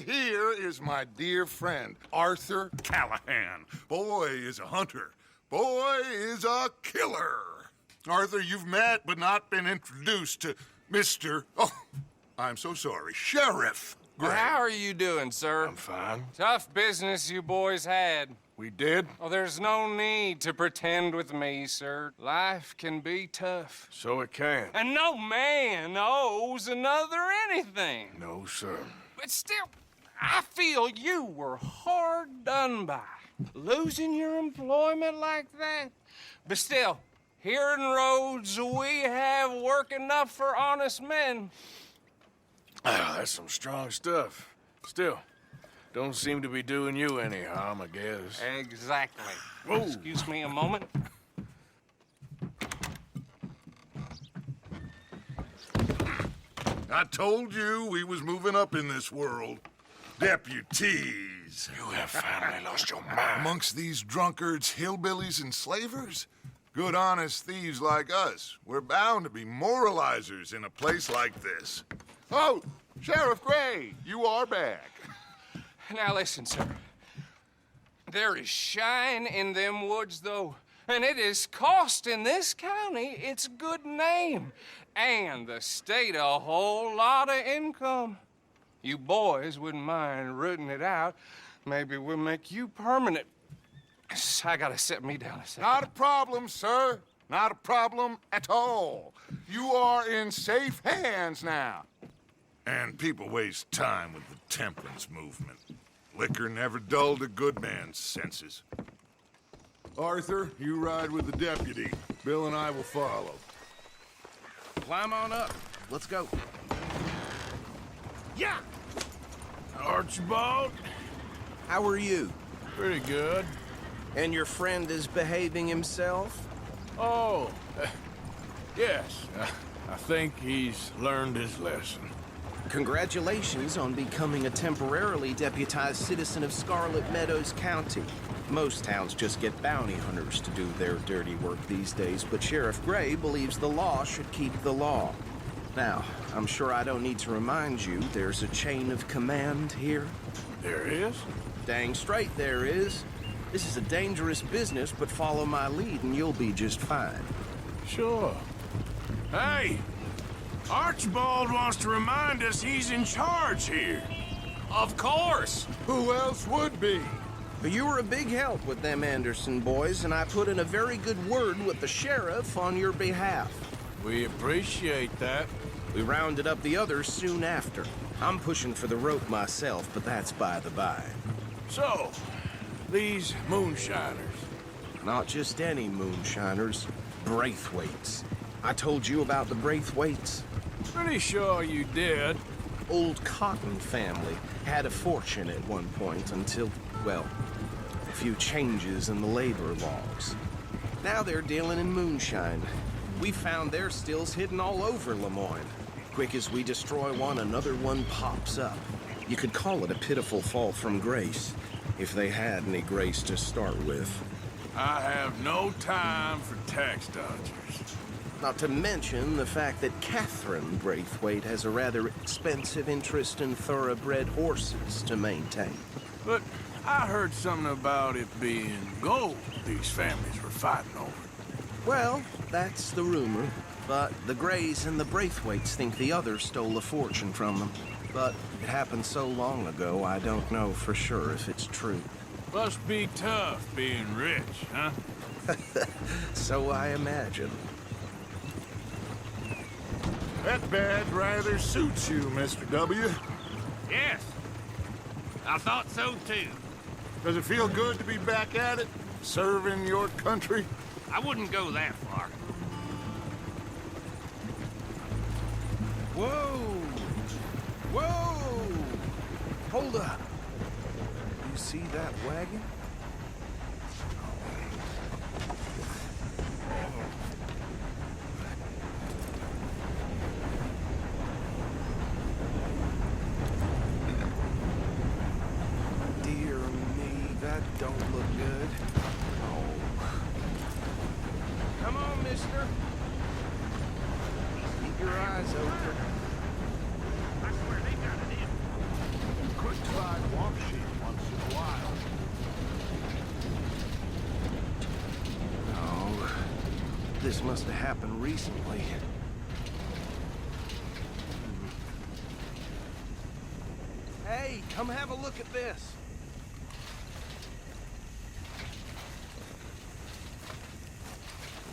here is my dear friend, Arthur Callahan. Boy is a hunter. Boy is a killer. Arthur, you've met but not been introduced to Mr. Oh, I'm so sorry, Sheriff Gray. How are you doing, sir? I'm fine. Tough business you boys had. We did? Oh, there's no need to pretend with me, sir. Life can be tough. So it can. And no man owes another anything. No, sir. But still, I feel you were hard done by. Losing your employment like that. But still, here in Rhodes, we have work enough for honest men. That's some strong stuff. Still, don't seem to be doing you any harm, I guess. Exactly. Whoa. Excuse me a moment. I told you we was moving up in this world. Deputies. You have finally lost your mind. Amongst these drunkards, hillbillies, and slavers? Good, honest thieves like us. We're bound to be moralizers in a place like this. Oh, Sheriff Gray, you are back. Now listen, sir. There is shine in them woods, though, and it is costing this county its good name and the state a whole lot of income. You boys wouldn't mind rooting it out. Maybe we'll make you permanent. I gotta set me down a second. Not a problem, sir. Not a problem at all. You are in safe hands now. And people waste time with the temperance movement. Liquor never dulled a good man's senses. Arthur, you ride with the deputy. Bill and I will follow. Climb on up. Let's go. Yeah! Archibald? How are you? Pretty good. And your friend is behaving himself? Oh, yes. I think he's learned his lesson. Congratulations on becoming a temporarily deputized citizen of Scarlet Meadows County. Most towns just get bounty hunters to do their dirty work these days, but Sheriff Gray believes the law should keep the law. Now, I'm sure I don't need to remind you there's a chain of command here. There is? Dang straight there is. This is a dangerous business, but follow my lead and you'll be just fine. Sure. Hey! Archibald wants to remind us he's in charge here. Of course. Who else would be? But you were a big help with them Anderson boys, and I put in a very good word with the sheriff on your behalf. We appreciate that. We rounded up the others soon after. I'm pushing for the rope myself, but that's by the by. So, these moonshiners. Not just any moonshiners, Braithwaites. I told you about the Braithwaites. Pretty sure you did. Old Cotton family had a fortune at one point until, well, a few changes in the labor laws. Now they're dealing in moonshine. We found their stills hidden all over Lemoyne. Quick as we destroy one, another one pops up. You could call it a pitiful fall from grace, if they had any grace to start with. I have no time for tax dodgers. Not to mention the fact that Catherine Braithwaite has a rather expensive interest in thoroughbred horses to maintain. But I heard something about it being gold these families were fighting over. Well, that's the rumor. But the Grays and the Braithwaites think the others stole a fortune from them. But it happened so long ago, I don't know for sure if it's true. Must be tough being rich, huh? So I imagine. That badge rather suits you, Mr. W. Yes, I thought so too. Does it feel good to be back at it, serving your country? I wouldn't go that far. Whoa! Whoa! Hold up. You see that wagon? Dear me, that don't look good. Oh. Come on, mister. Keep your eyes open. I swear they got it in. Quick fire. this must have happened recently. Hey, come have a look at this.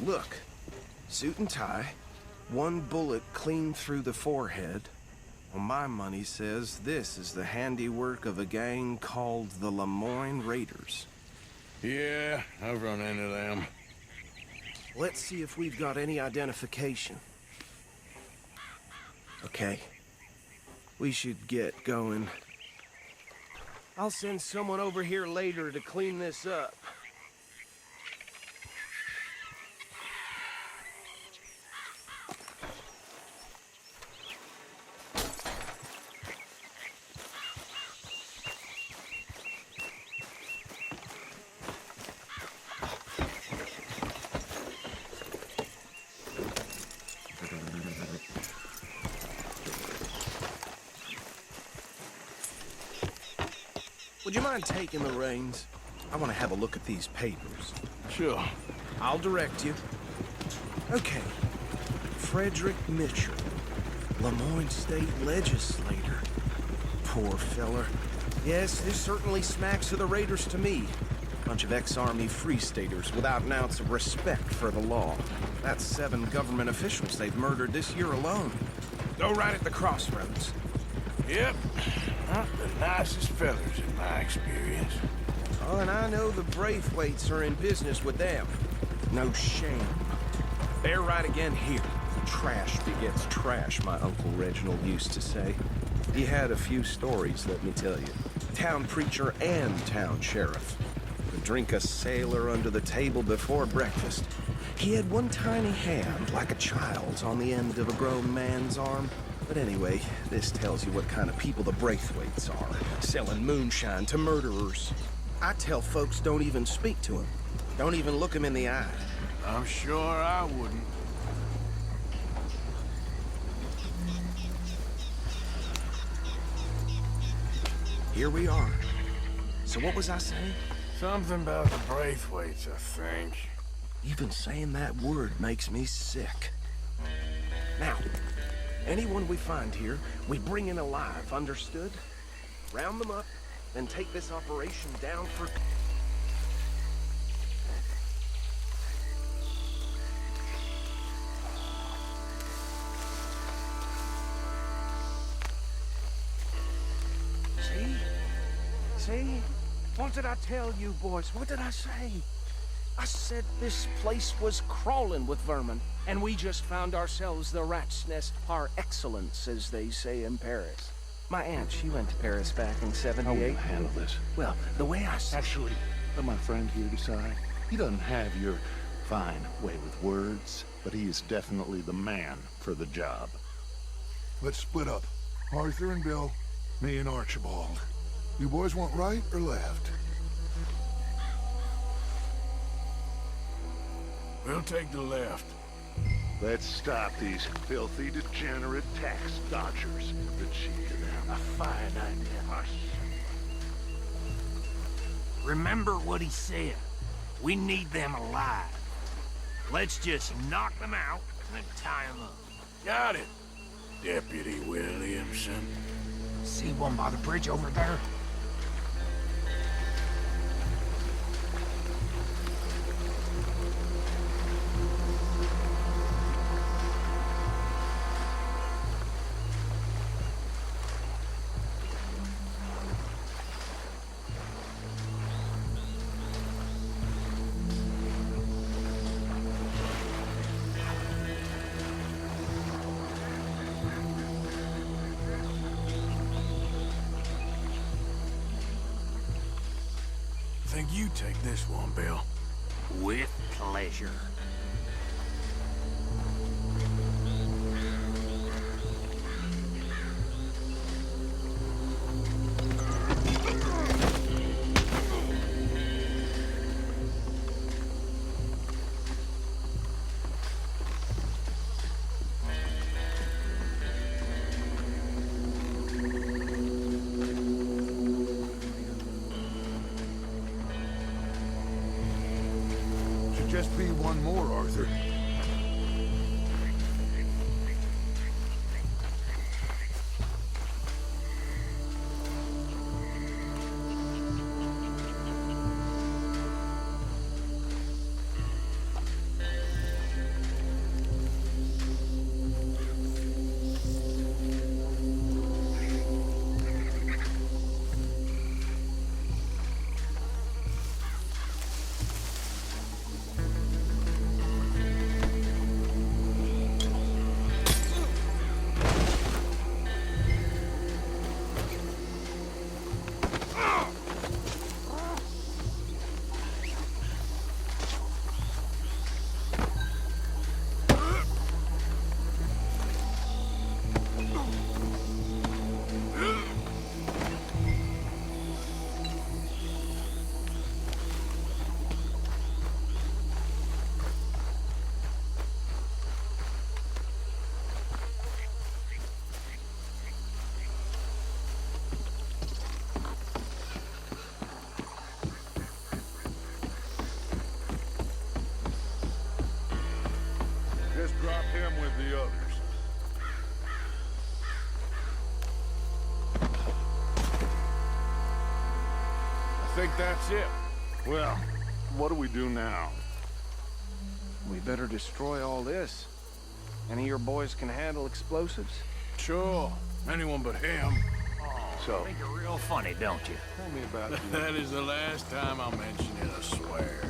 Look, suit and tie, one bullet clean through the forehead. Well, my money says this is the handiwork of a gang called the Lemoyne Raiders. Yeah, I've run into them. Let's see if we've got any identification. Okay. We should get going. I'll send someone over here later to clean this up. Would you mind taking the reins? I want to have a look at these papers. Sure. I'll direct you. Okay. Frederick Mitchell, Lemoyne State Legislator. Poor feller. Yes, this certainly smacks of the Raiders to me. Bunch of ex-Army Free Staters without an ounce of respect for the law. That's 7 government officials they've murdered this year alone. Go right at the crossroads. Yep. Not the nicest fellers in my experience. Oh, and I know the Braithwaites are in business with them. No shame. They're right again here. Trash begets trash, my Uncle Reginald used to say. He had a few stories, let me tell you. Town preacher and town sheriff. Would drink a sailor under the table before breakfast. He had one tiny hand, like a child's, on the end of a grown man's arm. But anyway, this tells you what kind of people the Braithwaites are, selling moonshine to murderers. I tell folks don't even speak to him. Don't even look him in the eye. I'm sure I wouldn't. Here we are. So what was I saying? Something about the Braithwaites, I think. Even saying that word makes me sick. Now, anyone we find here, we bring in alive, understood? Round them up, and take this operation down for... See? What did I tell you, boys? What did I say? I said this place was crawling with vermin, and we just found ourselves the rat's nest par excellence, as they say in Paris. My aunt, she went to Paris back in How will '78. you handle this? Well, the way I said... Actually, let my friend here decide. He doesn't have your fine way with words, but he is definitely the man for the job. Let's split up. Arthur and Bill, me and Archibald. You boys want right or left? We'll take the left. Let's stop these filthy, degenerate tax dodgers. The chief of them. A fine idea. Hush. Remember what he said. We need them alive. Let's just knock them out and tie them up. Got it, Deputy Williamson. See one by the bridge over there? Think you take this one, Bill. With pleasure. Should just be one more, Arthur. think that's it. Well, what do we do now? We better destroy all this. Any of your boys can handle explosives? Sure. Anyone but him. So, Think you're real funny, don't you? tell me about you. That is the last time I'll mention it, I swear.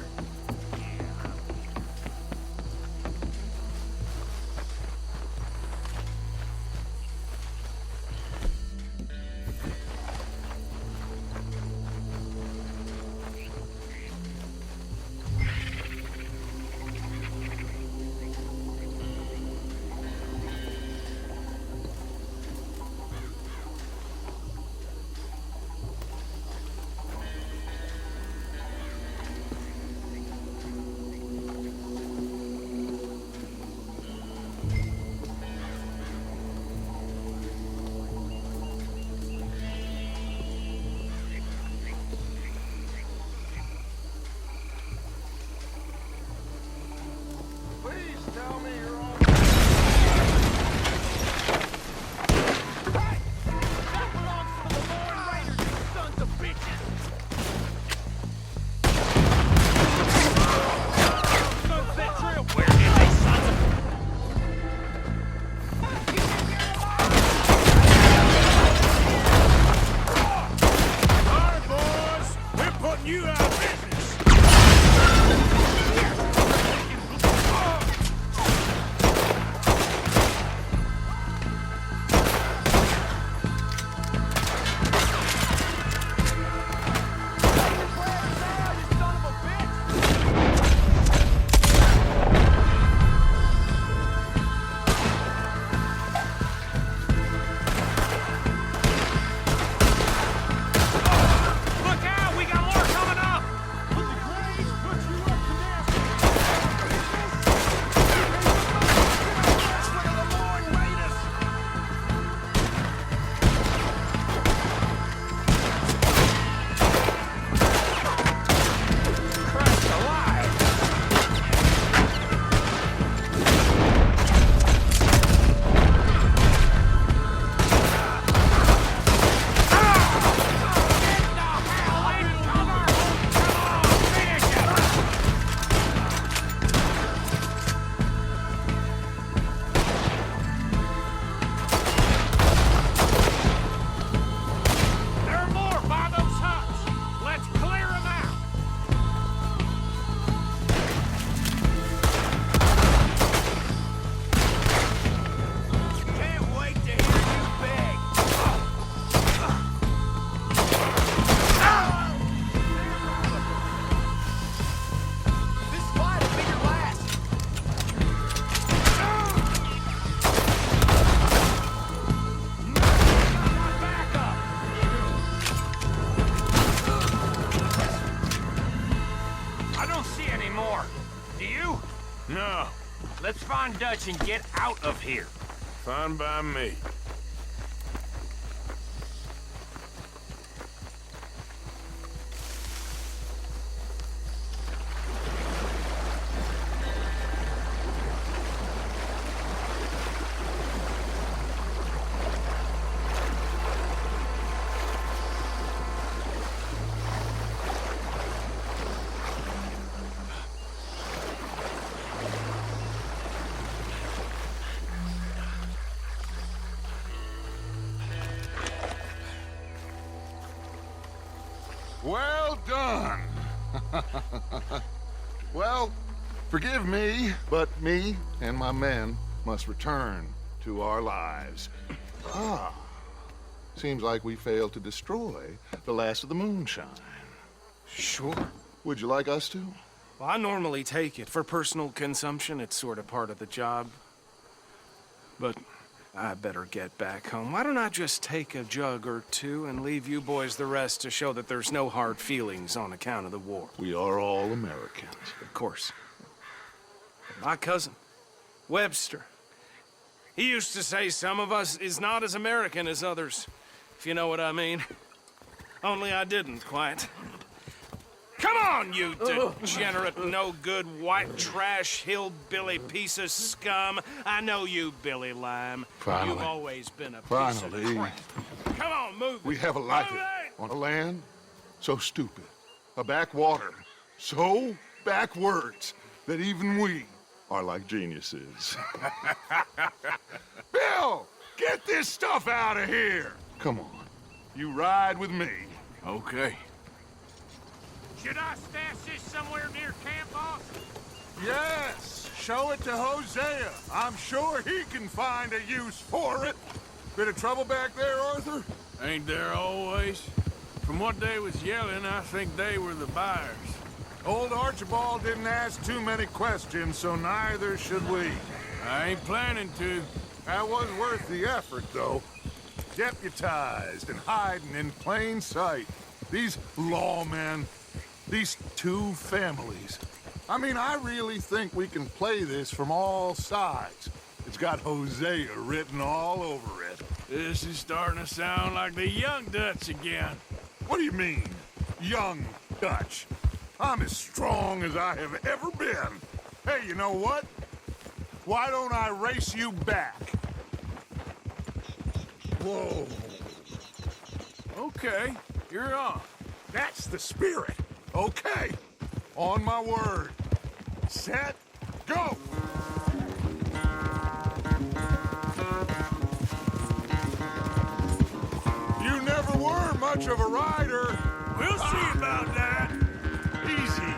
No. Let's find Dutch and get out of here. Fine by me. Well done. Well, forgive me, but me and my men must return to our lives. Seems like we failed to destroy the last of the moonshine. Sure. Would you like us to? Well, I normally take it. For personal consumption, it's sort of part of the job. But I better get back home. Why don't I just take a jug or two and leave you boys the rest to show that there's no hard feelings on account of the war? We are all Americans. Of course. My cousin, Webster, he used to say some of us is not as American as others, if you know what I mean. Only I didn't quite. Come on, you degenerate, no-good, white trash, hillbilly piece of scum. I know you, Billy Lime. Finally. You've always been a piece Finally. of crap. Come on, move it. We have a life Move it! on a land so stupid A backwater. So backwards that even we are like geniuses. Bill, get this stuff out of here! Come on, you ride with me. Okay. Should I stash this somewhere near camp, boss? Yes, show it to Hosea. I'm sure he can find a use for it. Bit of trouble back there, Arthur? Ain't there always? From what they was yelling, I think they were the buyers. Old Archibald didn't ask too many questions, so neither should we. I ain't planning to. That was worth the effort, though. Deputized and hiding in plain sight. These lawmen, these two families. I mean, I really think we can play this from all sides. It's got Hosea written all over it. This is starting to sound like the Young Dutch again. What do you mean, young Dutch? I'm as strong as I have ever been. Hey, you know what? Why don't I race you back? Whoa. Okay, you're on. That's the spirit. Okay. On my word. Set, go! You never were much of a rider. We'll see about that. Easy.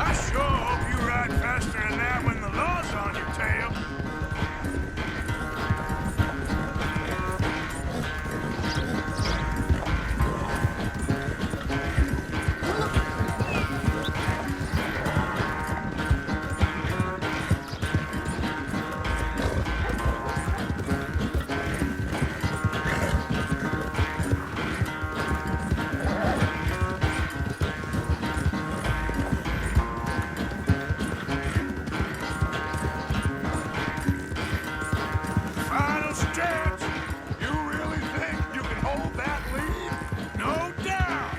I sure hope you ride faster than that when the law's on your tail. Final stretch. You really think you can hold that lead? No doubt.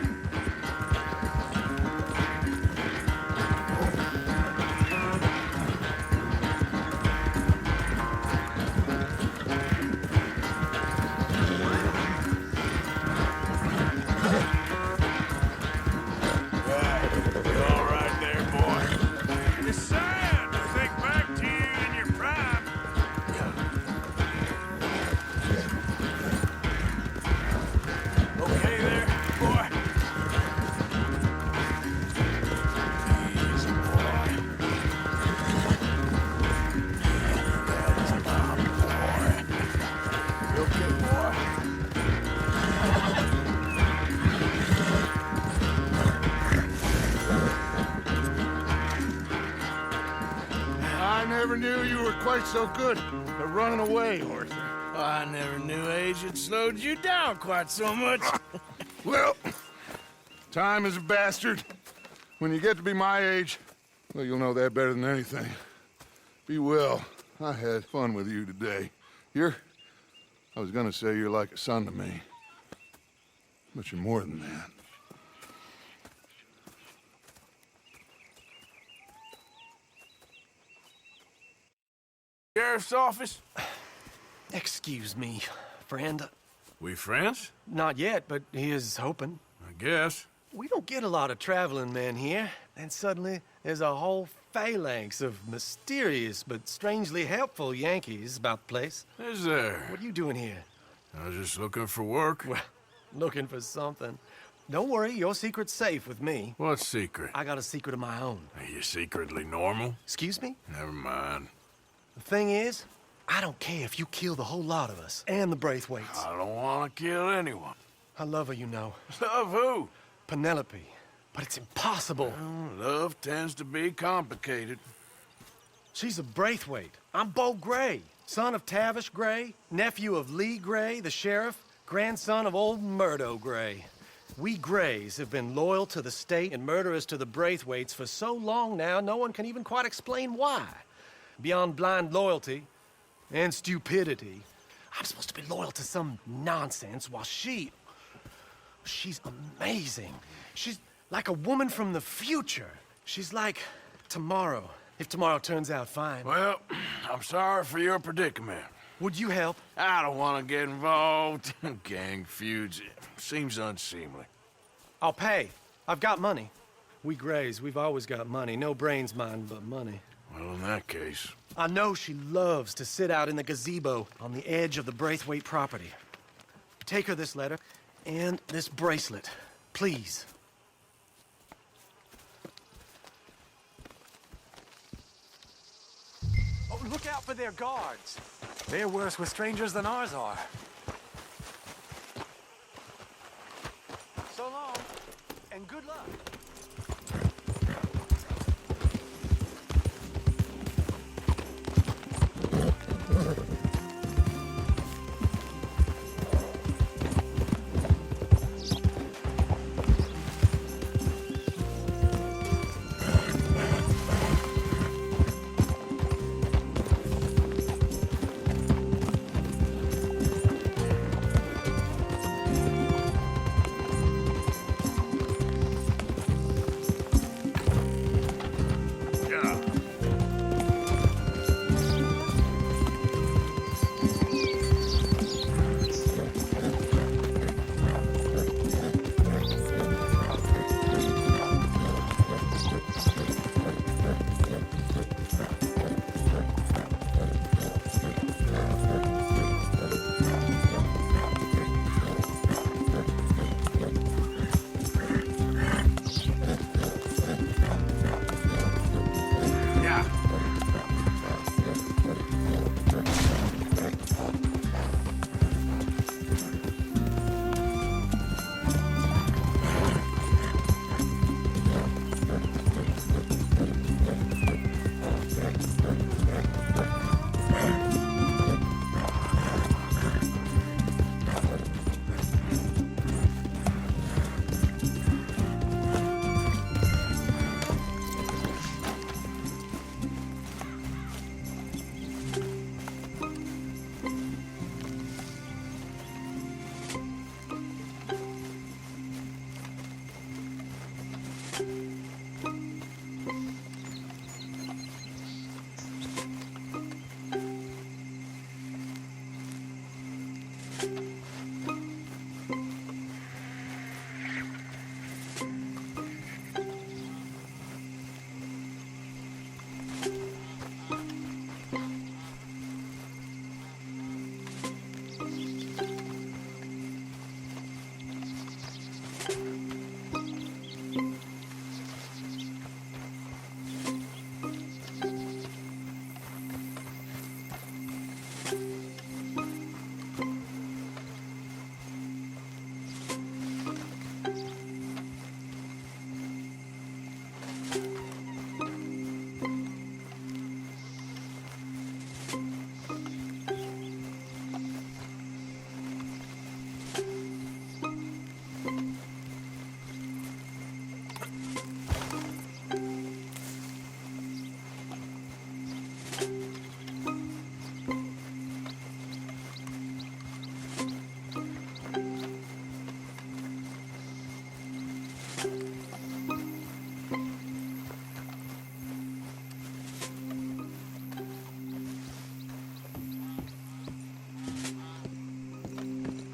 You all right there, boy? It's sad to think back to you in your prime. Okay there, boy? Easy, boy. That's my boy. You okay, boy? I never knew you were quite so good at running away, Arthur. I never knew age had slowed you down quite so much. Well, time is a bastard. When you get to be my age, well, you'll know that better than anything. Be well. I had fun with you today. I was gonna say you're like a son to me. But you're more than that. Sheriff's office? Excuse me, friend. We friends? Not yet, but he is hoping. I guess. We don't get a lot of traveling men here, and suddenly there's a whole phalanx of mysterious but strangely helpful Yankees about the place. Is there? What are you doing here? I was just looking for work. Well, looking for something. Don't worry, your secret's safe with me. What secret? I got a secret of my own. Are you secretly normal? Excuse me? Never mind. The thing is, I don't care if you kill the whole lot of us, and the Braithwaites. I don't want to kill anyone. I love her, you know. Love who? Penelope. But it's impossible. Love tends to be complicated. She's a Braithwaite. I'm Bo Gray, son of Tavish Gray, nephew of Lee Gray, the sheriff, grandson of old Murdo Gray. We Grays have been loyal to the state and murderers to the Braithwaites for so long now, no one can even quite explain why. Beyond blind loyalty, and stupidity. I'm supposed to be loyal to some nonsense while she's amazing. She's like a woman from the future. She's like tomorrow, if tomorrow turns out fine. Well, I'm sorry for your predicament. Would you help? I don't want to get involved. Gang feuds. Seems unseemly. I'll pay. I've got money. We Grays, we've always got money. No brains, mine, but money. Well, in that case... I know she loves to sit out in the gazebo on the edge of the Braithwaite property. Take her this letter and this bracelet, please. Oh, look out for their guards. They're worse with strangers than ours are. So long, and good luck.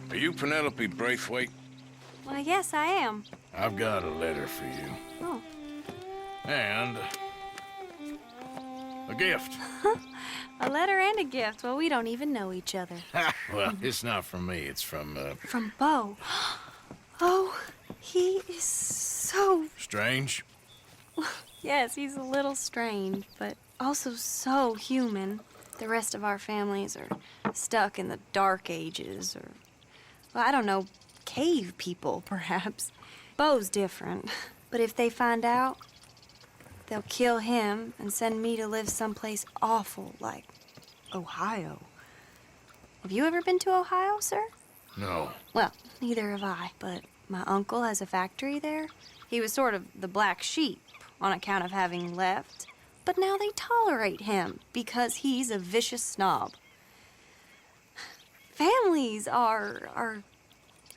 Are you Penelope Braithwaite? Well, yes, I am. I've got a letter for you. Oh. And... a gift. A letter and a gift. Well, we don't even know each other. Well, it's not from me. It's from, From Beau. Oh, he is so... Strange? Yes, he's a little strange, but also so human. The rest of our families are stuck in the Dark Ages, or... well, I don't know, cave people, perhaps. Beau's different. But if they find out, they'll kill him and send me to live someplace awful like Ohio. Have you ever been to Ohio, sir? No. Well, neither have I, but my uncle has a factory there. He was sort of the black sheep on account of having left, but now they tolerate him because he's a vicious snob. Families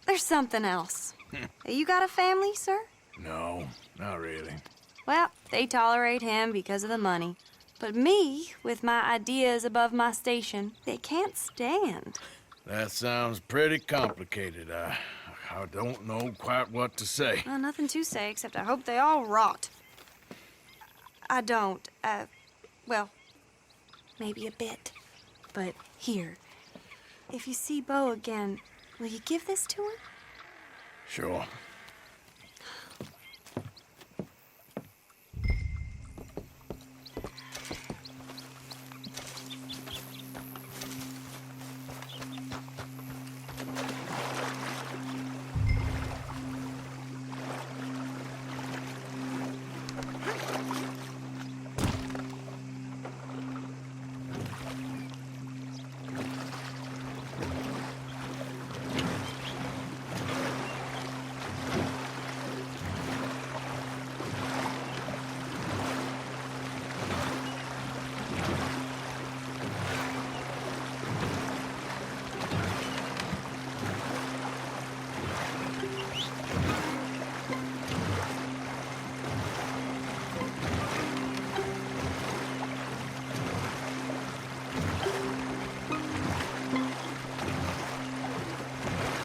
there's something else. You got a family, sir? No, not really. Well, they tolerate him because of the money. But me, with my ideas above my station, they can't stand. That sounds pretty complicated. I don't know quite what to say. Well, nothing to say, except I hope they all rot. I don't. Well, maybe a bit. But here, if you see Beau again, will you give this to him? Sure.